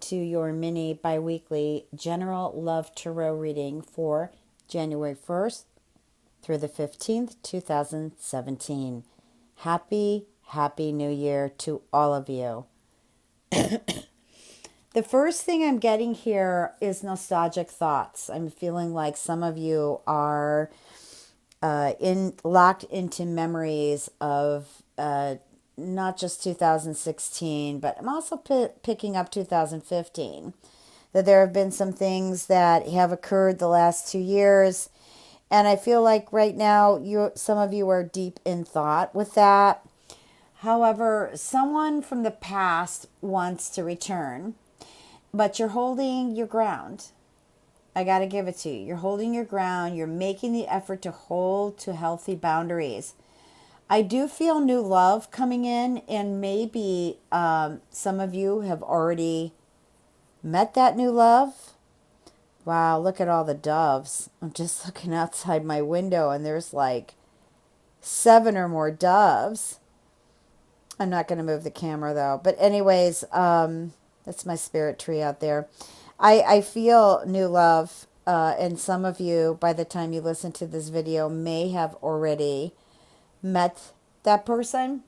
to your mini bi-weekly general love tarot reading for January 1st through the 15th, 2017. Happy New Year to all of you. The first thing I'm getting here is nostalgic thoughts. I'm feeling like some of you are locked into memories of not just 2016, but I'm also picking up 2015. That there have been some things that have occurred the last 2 years, and I feel like right now some of you are deep in thought with that. However, someone from the past wants to return, but you're holding your ground. I got to give it to you. You're holding your ground. You're making the effort to hold to healthy boundaries. I do feel new love coming in, and maybe some of you have already met that new love. Wow, look at all the doves. I'm just looking outside my window, and there's like 7 or more doves. I'm not going to move the camera, though. But anyways, that's my spirit tree out there. I feel new love, and some of you, by the time you listen to this video, may have already met that person.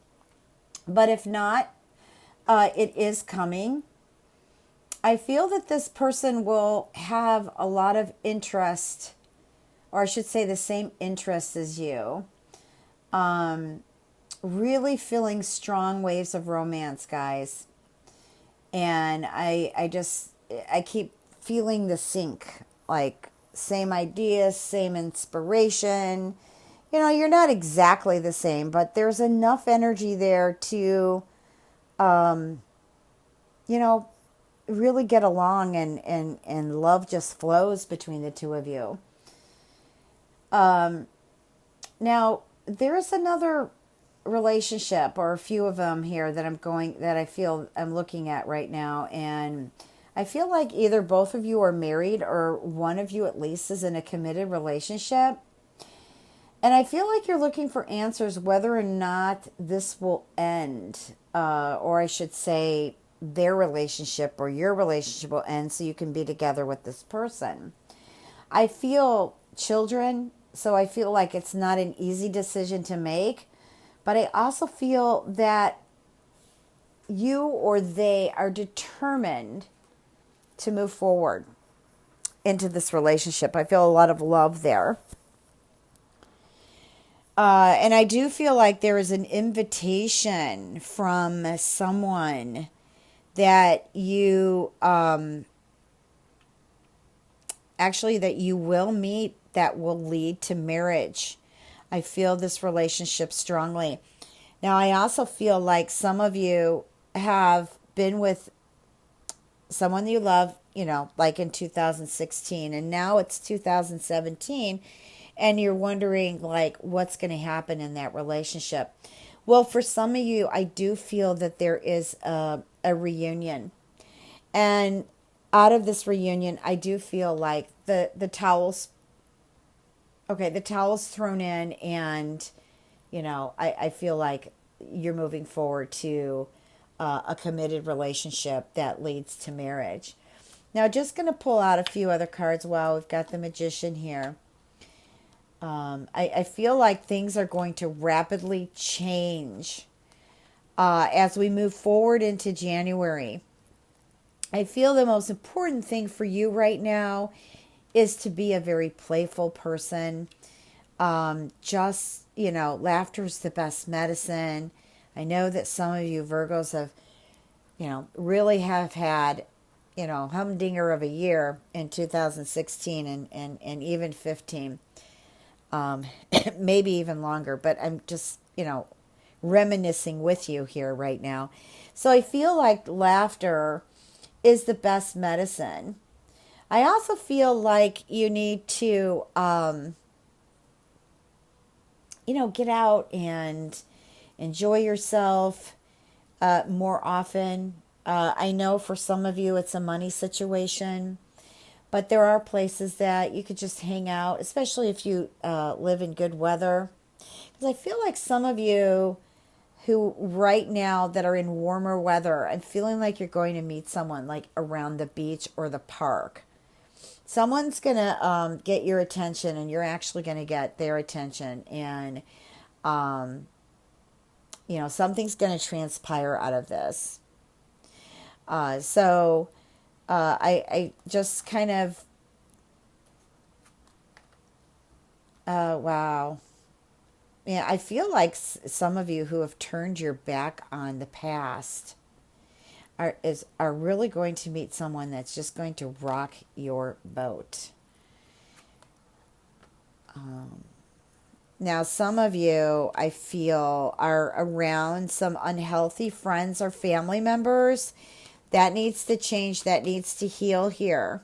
But if not, it is coming. I feel that this person will have a lot of interest, or I should say the same interest as you. Really feeling strong waves of romance, guys. And I keep feeling the sync, like same ideas, same inspiration. You know, you're not exactly the same, but there's enough energy there to, really get along, and love just flows between the two of you. Now, there's another relationship, or a few of them here that I feel I'm looking at right now, and I feel like either both of you are married, or one of you at least is in a committed relationship. And I feel like you're looking for answers whether or not this will end, or I should say their relationship or your relationship will end so you can be together with this person. I feel children, so I feel like it's not an easy decision to make, but I also feel that you or they are determined to move forward into this relationship. I feel a lot of love there. And I do feel like there is an invitation from someone that you, that you will meet that will lead to marriage. I feel this relationship strongly. Now, I also feel like some of you have been with someone you love, like in 2016, and now it's 2017. And you're wondering, like, what's going to happen in that relationship. Well, for some of you, I do feel that there is a reunion. And out of this reunion, I do feel like the towel's thrown in, and, I feel like you're moving forward to a committed relationship that leads to marriage. Now, just going to pull out a few other cards. Wow, we've got the Magician here. I feel like things are going to rapidly change as we move forward into January. I feel the most important thing for you right now is to be a very playful person. Laughter is the best medicine. I know that some of you Virgos have, really have had, humdinger of a year in 2016 and even 15. Maybe even longer, but I'm just, reminiscing with you here right now. So I feel like laughter is the best medicine. I also feel like you need to, get out and enjoy yourself more often. I know for some of you it's a money situation. But there are places that you could just hang out, especially if you live in good weather. Because I feel like some of you who right now that are in warmer weather, I'm feeling like you're going to meet someone like around the beach or the park. Someone's going to get your attention, and you're actually going to get their attention. And, something's going to transpire out of this. I just kind of, wow. Yeah, I feel like some of you who have turned your back on the past are really going to meet someone that's just going to rock your boat. Now, some of you, I feel, are around some unhealthy friends or family members. That needs to change. That needs to heal here.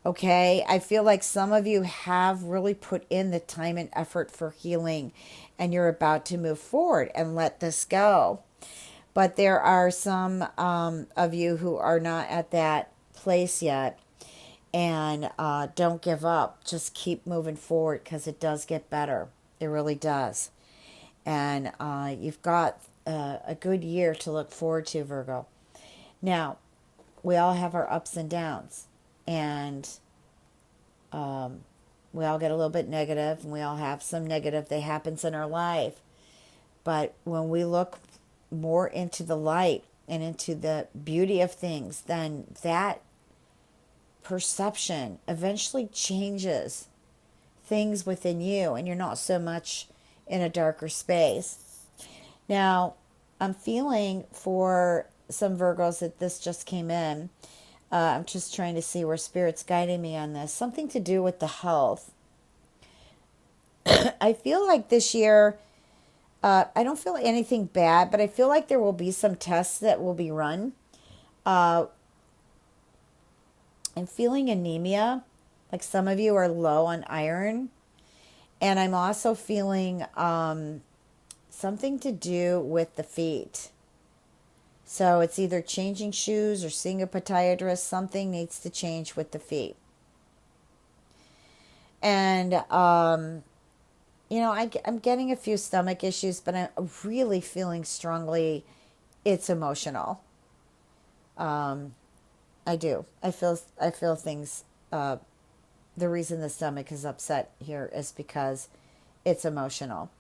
Okay, I feel like some of you have really put in the time and effort for healing, and you're about to move forward and let this go. But there are some of you who are not at that place yet, and don't give up. Just keep moving forward, because it does get better. It really does. And you've got a good year to look forward to, Virgo. Now, we all have our ups and downs. And we all get a little bit negative, and we all have some negative that happens in our life. But when we look more into the light and into the beauty of things, then that perception eventually changes things within you, and you're not so much in a darker space. Now, I'm feeling for some Virgos that this just came in. I'm just trying to see where Spirit's guiding me on this. Something to do with the health. I feel like this year, I don't feel anything bad, but I feel like there will be some tests that will be run. I'm feeling anemia, like some of you are low on iron. And I'm also feeling something to do with the feet. So it's either changing shoes or seeing a podiatrist. Something needs to change with the feet. And, I'm getting a few stomach issues, but I'm really feeling strongly it's emotional. I do. I feel things. The reason the stomach is upset here is because it's emotional.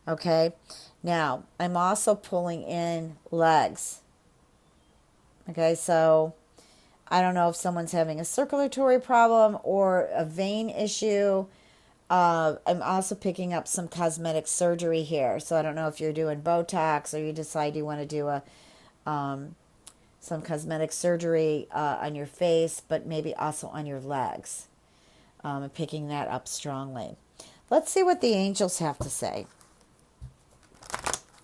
Okay. Now, I'm also pulling in legs. Okay, so I don't know if someone's having a circulatory problem or a vein issue. I'm also picking up some cosmetic surgery here. So I don't know if you're doing Botox or you decide you want to do some cosmetic surgery on your face, but maybe also on your legs. I'm picking that up strongly. Let's see what the angels have to say.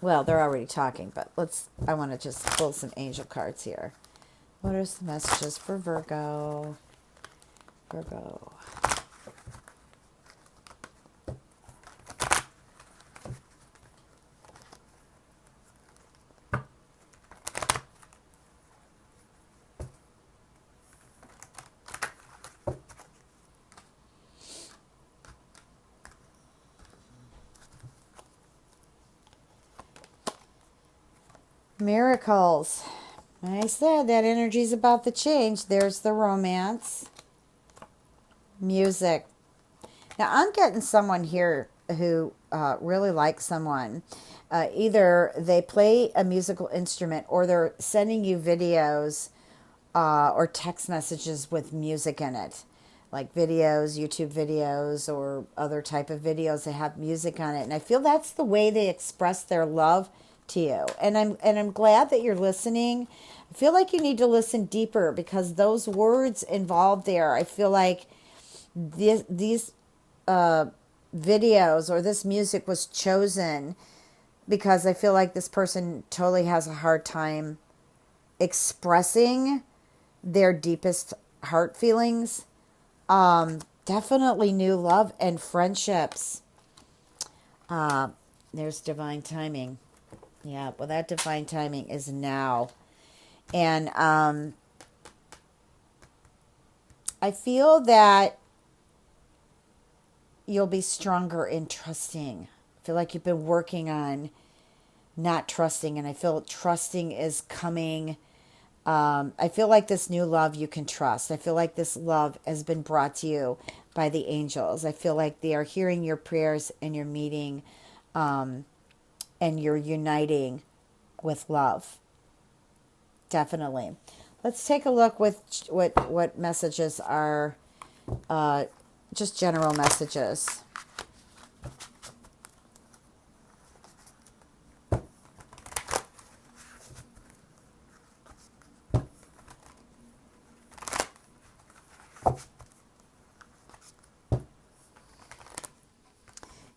Well, they're already talking, but I want to just pull some angel cards here. What are the messages for Virgo? Virgo. Miracles. I said that energy's about to change. There's the romance. Music. Now, I'm getting someone here who really likes someone. Either they play a musical instrument or they're sending you videos or text messages with music in it. Like videos, YouTube videos, or other type of videos that have music on it. And I feel that's the way they express their love to you. And I'm glad that you're listening. I feel like you need to listen deeper because those words involved there, I feel like these videos or this music was chosen because I feel like this person totally has a hard time expressing their deepest heart feelings. Definitely new love and friendships. There's divine timing. Yeah, well, that divine timing is now. And I feel that you'll be stronger in trusting. I feel like you've been working on not trusting, and I feel trusting is coming. I feel like this new love you can trust. I feel like this love has been brought to you by the angels. I feel like they are hearing your prayers and you're meeting, and you're uniting with love. Definitely. Let's take a look with what messages are, just general messages.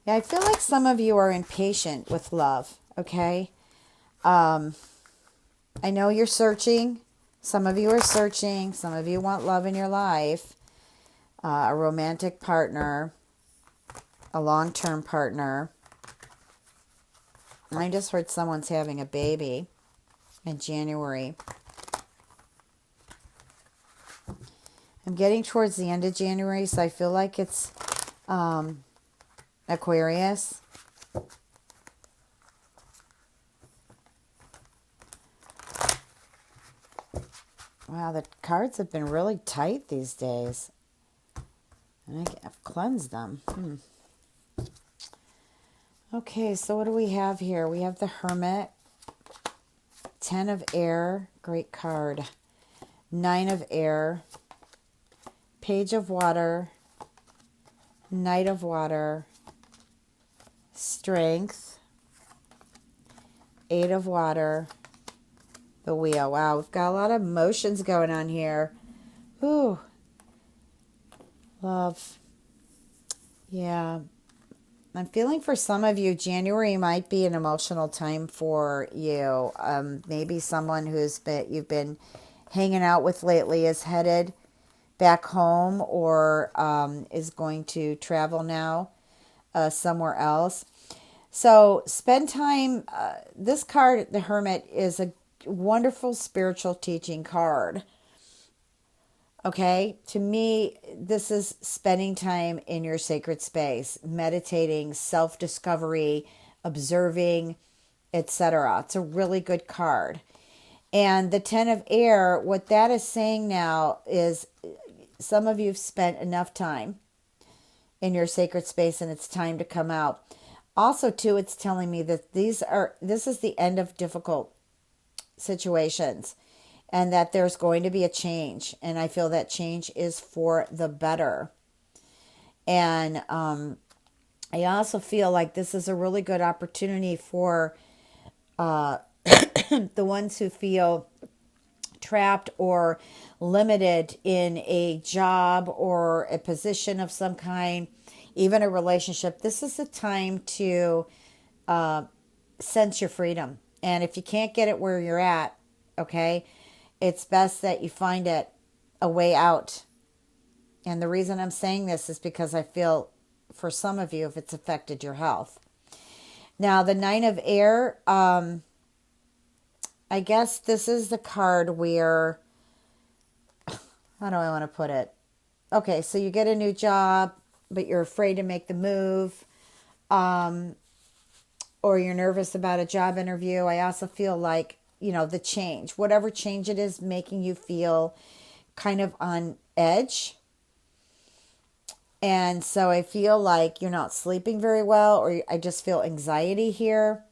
Yeah, I feel like some of you are impatient with love, okay? I know you're searching. Some of you are searching. Some of you want love in your life, a romantic partner, a long-term partner. I just heard someone's having a baby in January. I'm getting towards the end of January, so I feel like it's Aquarius. Wow, the cards have been really tight these days. And I've cleansed them. Okay, so what do we have here? We have the Hermit, 10 of Air, great card, 9 of Air, Page of Water, Knight of Water, Strength, 8 of Water, the Wheel. Wow, we've got a lot of emotions going on here. Ooh, love. Yeah. I'm feeling for some of you, January might be an emotional time for you. Maybe someone you've been hanging out with lately is headed back home, or is going to travel now somewhere else. So spend time. This card, the Hermit, is a wonderful spiritual teaching card. Okay, to me, this is spending time in your sacred space, meditating, self-discovery, observing, etc. It's a really good card. And the 10 of Air, what that is saying now is some of you have spent enough time in your sacred space and it's time to come out. Also, too, it's telling me that this is the end of difficult situations, and that there's going to be a change. And I feel that change is for the better. And I also feel like this is a really good opportunity for the ones who feel trapped or limited in a job or a position of some kind, even a relationship. This is the time to sense your freedom. And if you can't get it where you're at, okay, it's best that you find it a way out. And the reason I'm saying this is because I feel for some of you, if it's affected your health. Now, the 9 of Air, I guess this is the card where, how do I want to put it? Okay, so you get a new job, but you're afraid to make the move, or you're nervous about a job interview. I also feel like, the change, whatever change it is, making you feel kind of on edge. And so I feel like you're not sleeping very well, or I just feel anxiety here.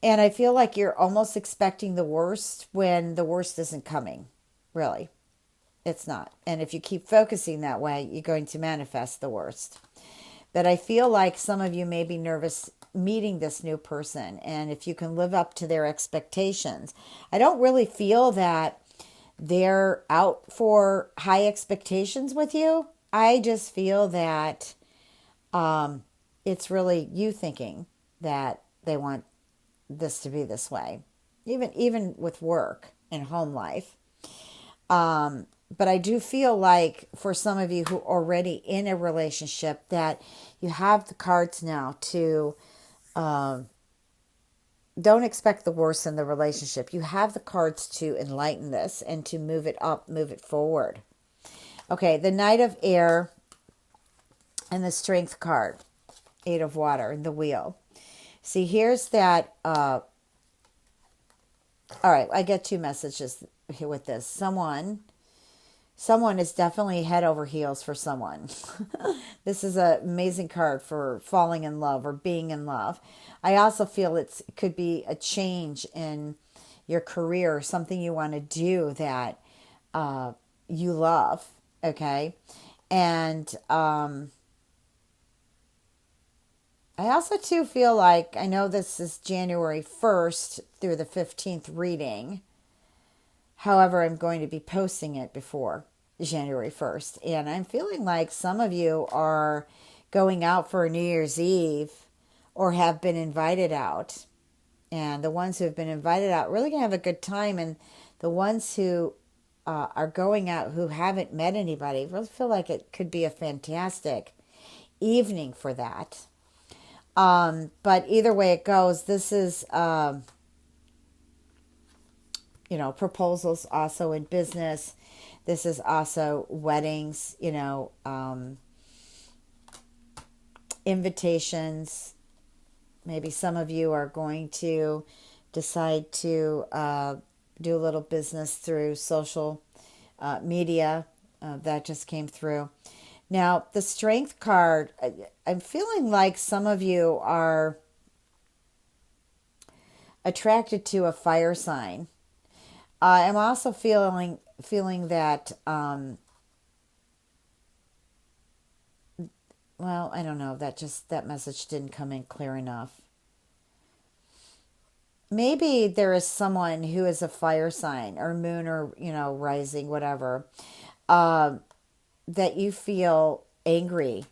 And I feel like you're almost expecting the worst when the worst isn't coming. Really, it's not. And if you keep focusing that way, you're going to manifest the worst. But I feel like some of you may be nervous meeting this new person, and if you can live up to their expectations. I don't really feel that they're out for high expectations with you. I just feel that it's really you thinking that they want this to be this way, even with work and home life. But I do feel like for some of you who are already in a relationship, that you have the cards now to don't expect the worst in the relationship. You have the cards to enlighten this and to move it up, move it forward. Okay, the Knight of Air and the Strength card, 8 of Water, and the Wheel. See, here's that. All right, I get two messages here with this. Someone is definitely head over heels for someone. This is an amazing card for falling in love or being in love. I also feel it could be a change in your career, something you want to do that you love. Okay. And I also too feel like, I know this is January 1st through the 15th reading. However, I'm going to be posting it before January 1st. And I'm feeling like some of you are going out for a New Year's Eve or have been invited out. And the ones who have been invited out really going to have a good time. And the ones who are going out who haven't met anybody really feel like it could be a fantastic evening for that. But either way it goes, this is, proposals also in business. This is also weddings, invitations. Maybe some of you are going to decide to do a little business through social media. That just came through. Now, the Strength card, I'm feeling like some of you are attracted to a fire sign. I'm also feeling that, well, I don't know, that message didn't come in clear enough. Maybe there is someone who is a fire sign or moon or, rising, whatever, that you feel angry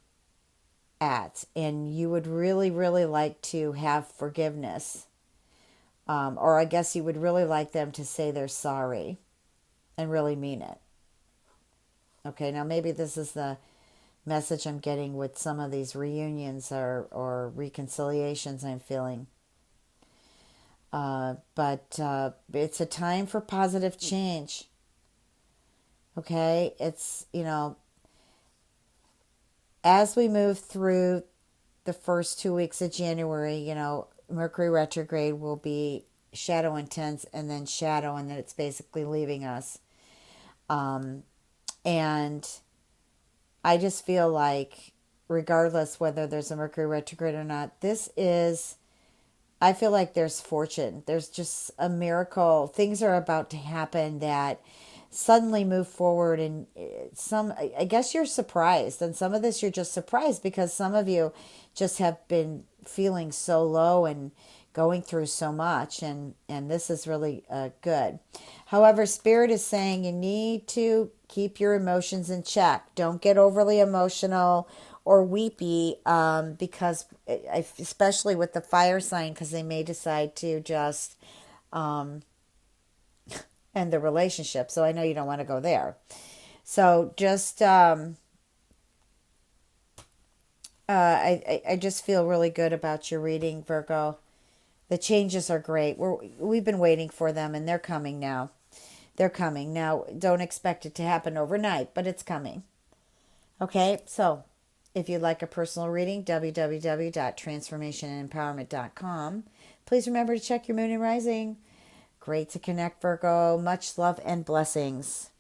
at, and you would really, really like to have forgiveness. Or I guess you would really like them to say they're sorry and really mean it. Okay, now maybe this is the message I'm getting with some of these reunions or reconciliations I'm feeling. But it's a time for positive change. Okay, it's, as we move through the first 2 weeks of January, Mercury retrograde will be shadow intense and then shadow, and then it's basically leaving us. And I just feel like, regardless whether there's a Mercury retrograde or not, I feel like there's fortune. There's just a miracle. Things are about to happen that suddenly move forward, and I guess you're surprised, and some of this you're just surprised because some of you just have been feeling so low and going through so much, and this is really good. However, Spirit is saying you need to keep your emotions in check. Don't get overly emotional or weepy, because especially with the fire sign, because they may decide to just end the relationship. So I know you don't want to go there. So just I just feel really good about your reading, Virgo. The changes are great. We've been waiting for them, and they're coming now. They're coming. Now, don't expect it to happen overnight, but it's coming. Okay, so if you'd like a personal reading, www.transformationandempowerment.com. Please remember to check your moon and rising. Great to connect, Virgo. Much love and blessings.